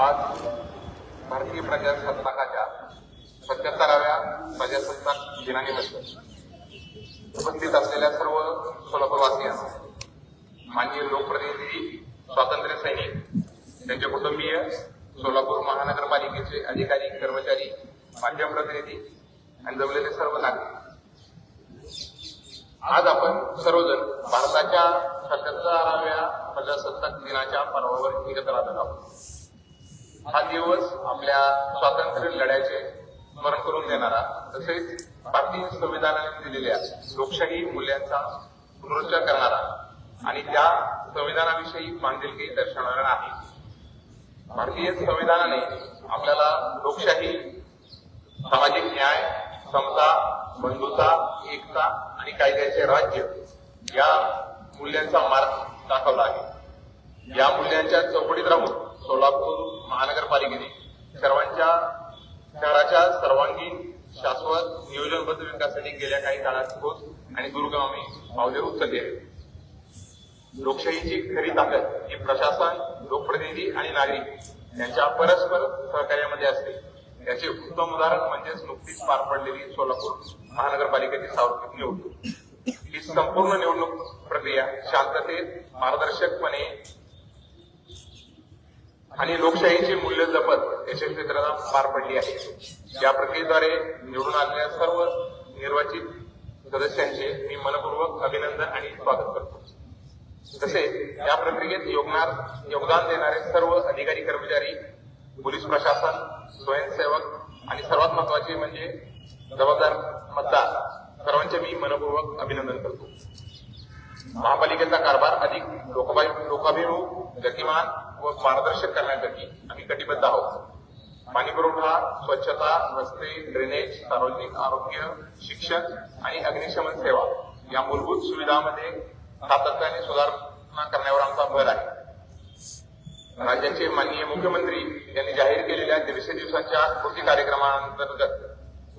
आज भारतीय प्रजासत्ताकाच्या 77व्या प्रजासत्ताक दिनानिमित्त उपस्थित असलेल्या सर्व सोलापूरवासियांना, माननीय लोकप्रतिनिधी, स्वातंत्र्य सैनिक, त्यांचे कुटुंबीय, सोलापूर महानगरपालिकेचे अधिकारी, कर्मचारी, माध्यम प्रतिनिधी आणि जमलेले सर्व नागरिक, आज आपण सर्वजण भारताच्या 77व्या प्रजासत्ताक दिनाच्या पर्वावर एकत्र आलो आहोत. हा दिवस आपल्या स्वातंत्र्य लढ्याचे स्मरण करून देणारा, तसेच भारतीय संविधानाने दिलेल्या लोकशाही मूल्यांचा पुनरुच्चार करणारा आणि त्या संविधानाविषयी बांधिलकी दर्शवणारा आहे. भारतीय संविधानाने आपल्याला लोकशाही, सामाजिक न्याय, समता, बंधुता, एकता आणि कायद्याचे राज्य या मूल्यांचा मार्ग दाखवला आहे. या मूल्यांच्या चौकटीत राहून सोलापूर महानगरपालिकेने शहराच्या सर्वांगीण, शाश्वत, नियोजनबद्ध विकासासाठी गेल्या काही काळात ठोस आणि दूरगामी पावले उचलली आहेत. लोकशाहीची खरी ताकद ही प्रशासन, लोकप्रतिनिधी आणि नागरिक यांच्या परस्पर सहकार्यामध्ये असते. याचे उत्तम उदाहरण म्हणजेच नुकतीच पार पडलेली सोलापूर महानगरपालिकेची सार्वत्रिक निवडणूक. ही संपूर्ण निवडणूक प्रक्रिया शांततेत, पारदर्शकपणे आणि लोकशाहीचे मूल्य जपत यशस्वीरित्या पार पडली आहे. या प्रक्रियेद्वारे निवडून आलेल्या सर्व निर्वाचित सदस्यांचे मी मनपूर्वक अभिनंदन आणि स्वागत करतो. तसेच या प्रक्रियेत योगदान देणारे सर्व अधिकारी, कर्मचारी, पोलीस प्रशासन, स्वयंसेवक आणि सर्वात महत्वाचे म्हणजे जबाबदार मतदार, सर्वांचे मी मनपूर्वक अभिनंदन करतो. महापालिकेचा कारभार अधिक लोकाभिमुख, गतिमान व पारदर्शक करण्यासाठी आम्ही कटिबद्ध आहोत. पाणी पुरवठा, स्वच्छता, रस्ते, ड्रेनेज, सार्वजनिक आरोग्य, शिक्षण आणि अग्निशमन सेवा या मूलभूत सुविधांमध्ये सातत्याने सुधारणा करण्यावर आमचा भर आहे. राज्याचे माननीय मुख्यमंत्री यांनी जाहीर केलेल्या 150 दिवसांच्या कृती कार्यक्रमांतर्गत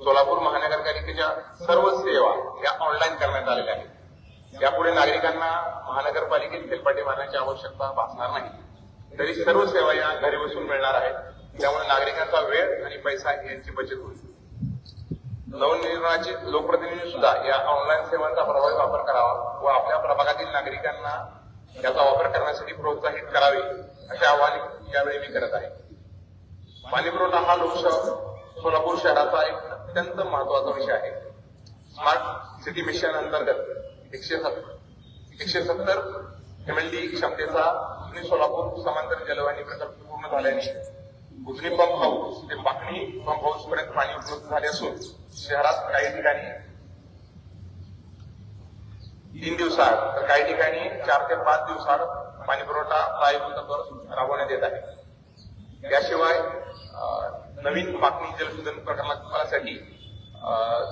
सोलापूर महानगरपालिकेच्या सर्व सेवा या ऑनलाईन करण्यात आलेल्या आहेत. यापुढे नागरिकांना महानगरपालिकेत फेरफाटे मारण्याची आवश्यकता भासणार नाही. तरी सर्व सेवा या घरी बसून मिळणार आहेत. त्यामुळे नागरिकांचा वेळ आणि पैसा यांची बचत होईल. नवनिर्वाचित लोकप्रतिनिधी सुद्धा या ऑनलाईन सेवांचा प्रभावी वापर करावा व आपल्या प्रभागातील नागरिकांना याचा वापर करण्यासाठी प्रोत्साहित करावे, असे आवाहन यावेळी मी करत आहे. पाणी पुरवठा हा सोलापूर शहराचा एक अत्यंत महत्वाचा विषय आहे. स्मार्ट सिटी मिशन अंतर्गत 170 MLD क्षमतेचा उजनी सोलापूर समांतर जलवाहिनी प्रकल्प पूर्ण झाल्याने उजनी पंप हाऊस ते पाकणी पंप हाऊस पर्यंत पाणी उपलब्ध झाले असून शहरात काही ठिकाणी 3 दिवसाआड तर काही ठिकाणी 4 ते 5 दिवसाआड पाणी पुरवठा पायाभूत तत्त्वावर राबवण्यात येत आहे. याशिवाय नवीन पाकणी जलशोधन प्रकल्पासाठी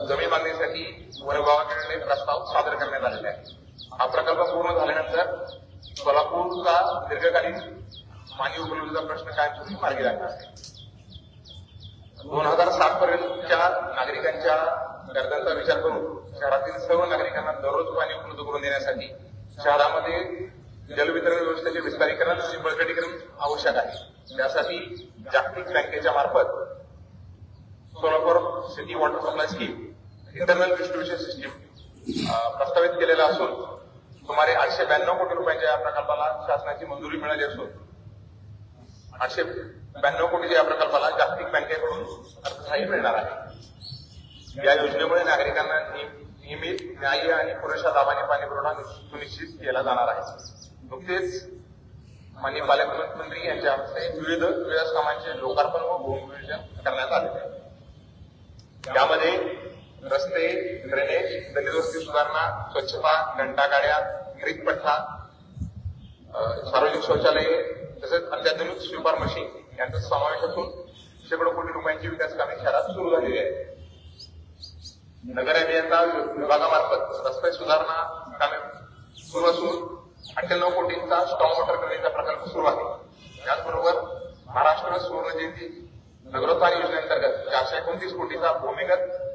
जमीन मागणीसाठी वनविभागाकडे प्रस्ताव सादर करण्यात आलेले आहे. हा प्रकल्प पूर्ण झाल्यानंतर सोलापूरचा दीर्घकालीन पाणी उपलब्धतेचा प्रश्न कायमस्वरूपी मार्गी लागणार आहे. 2060 पर्यंतच्या नागरिकांच्या गरजांचा विचार करून शहरातील सर्व नागरिकांना दररोज पाणी उपलब्ध करून देण्यासाठी शहरामध्ये जलवितरण व्यवस्थेचे विस्तारीकरण आणि बळकटीकरण आवश्यक आहे. त्यासाठी जागतिक बँकेच्या मार्फत Solapur city water supply scheme internal distribution system प्रस्तावित केलेला असून सुमारे 892 कोटी रुपयांच्या या प्रकल्पाला शासनाची मंजुरी मिळाली असून 892 कोटीच्या या प्रकल्पाला जागतिक बँकेकडून अर्थसहाय्य मिळणार आहे. या योजनेमुळे नागरिकांना नियमित, न्याय्य आणि पुरेशा दाबाने पाणी पुरवठा सुनिश्चित केला जाणार आहे. नुकतेच माननीय पालकमंत्री यांच्या हस्ते विविध विकास कामांचे लोकार्पण व भूमिपूजन करण्यात आले. यामध्ये रस्ते, ड्रेनेज, दलित वस्ती सुधारणा, स्वच्छता, घंटागाड्या, हरित पट्टा, सार्वजनिक शौचालये तसेच अत्याधुनिक स्वीपर मशीन यांचा समावेश असून शेकडो कोटी रुपयांची विकास कामे शहरात सुरू झालेली आहेत. नगर अभियंता विभागामार्फत रस्ते सुधारणा कामे सुरू असून 98 कोटींचा स्टॉर्म वॉटर ड्रेनेजचा प्रकल्प सुरू आहे. त्याचबरोबर महाराष्ट्र सुवर्ण जयंती नगरोत्थान योजनेअंतर्गत 429 कोटीचा भूमिगत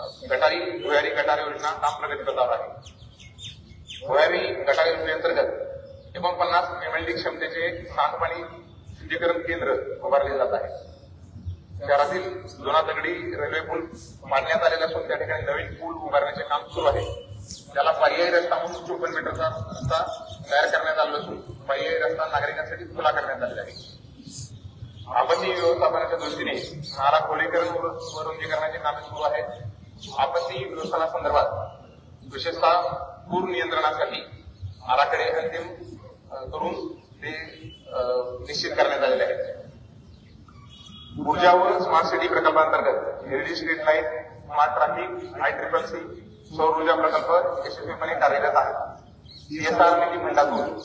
भुयारी गटार योजना काम प्रगतीपथावर आहे. भुयारी गटार योजनेअंतर्गत 49 MLD क्षमतेचे सांडपाणी शुद्धीकरण केंद्र उभारले जात आहे. शहरातील जुना दगडी रेल्वे पूल बांधण्यात आलेला असून त्या ठिकाणी नवीन पूल उभारण्याचे काम सुरू आहे. त्याला पर्यायी रस्ता म्हणून 54 मीटरचा रस्ता तयार करण्यात आला असून पर्यायी रस्ता नागरिकांसाठी खुला करण्यात आलेला आहे. आपत्ती व्यवस्थापनाच्या दृष्टीने नाला खोलीकरण व रुंदीकरणाची कामे सुरू आहेत. आपत्ती व्यवस्थापनासंदर्भात विशेषतः पूर नियंत्रणासाठी आराखडे अंतिम करून ते निश्चित करण्यात आलेले आहेत. ऊर्जा व स्मार्ट सिटी प्रकल्पांतर्गत LED street light, smart traffic, ICCC सौर ऊर्जा प्रकल्प यशस्वीपणे कार्यरत आहेत. CSR निधी फंडातून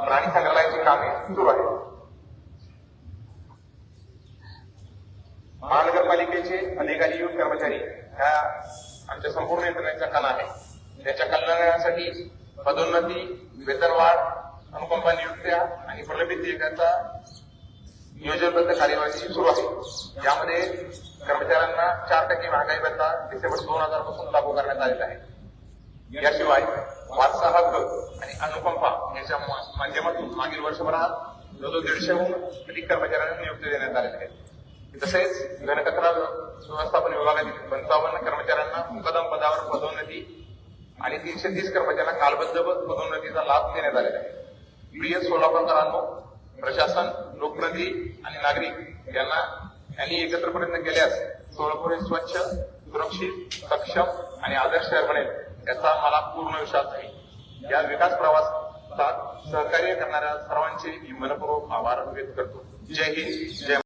प्राणी संग्रहालयाची कामे सुरू आहेत. महानगरपालिकेचे अधिकारी व कर्मचारी ह्या आमच्या संपूर्ण यंत्रणेचा कणा आहे. त्याच्या कल्याणासाठी पदोन्नती, वेतनवाढ, अनुकंपा नियुक्त्या आणि प्रलंबित देयकांचा नियोजनबद्ध कार्यवाही सुरू आहे. यामध्ये कर्मचाऱ्यांना 4% महागाई भत्ता डिसेंबर 2000 पासून लागू करण्यात आलेला आहे. याशिवाय वारसा हक्क आणि अनुकंपा यांच्या माध्यमातून मागील वर्षभरात जवळजवळ 150हून अधिक कर्मचाऱ्यांना नियुक्ती देण्यात आलेल्या आहेत. तसेच घनकचरा व्यवस्थापन विभागातील 55 कर्मचाऱ्यांना मुकदम पदावर पदोन्नती आणि 330 कर्मचाऱ्यांना कालबद्ध पदोन्नतीचा लाभ देण्यात आलेला आहे. प्रिय सोलापूरकरांनो, प्रशासन, लोकप्रतिनिधी आणि नागरिक यांनी एकत्र प्रयत्न केल्यास सोलापूर हे स्वच्छ, सुरक्षित, सक्षम आणि आदर्श शहर बनेल याचा मला पूर्ण विश्वास आहे. या विकास प्रवासात सहकार्य करणाऱ्या सर्वांचे मी मनपूर्वक आभार व्यक्त करतो. जय हिंद, जय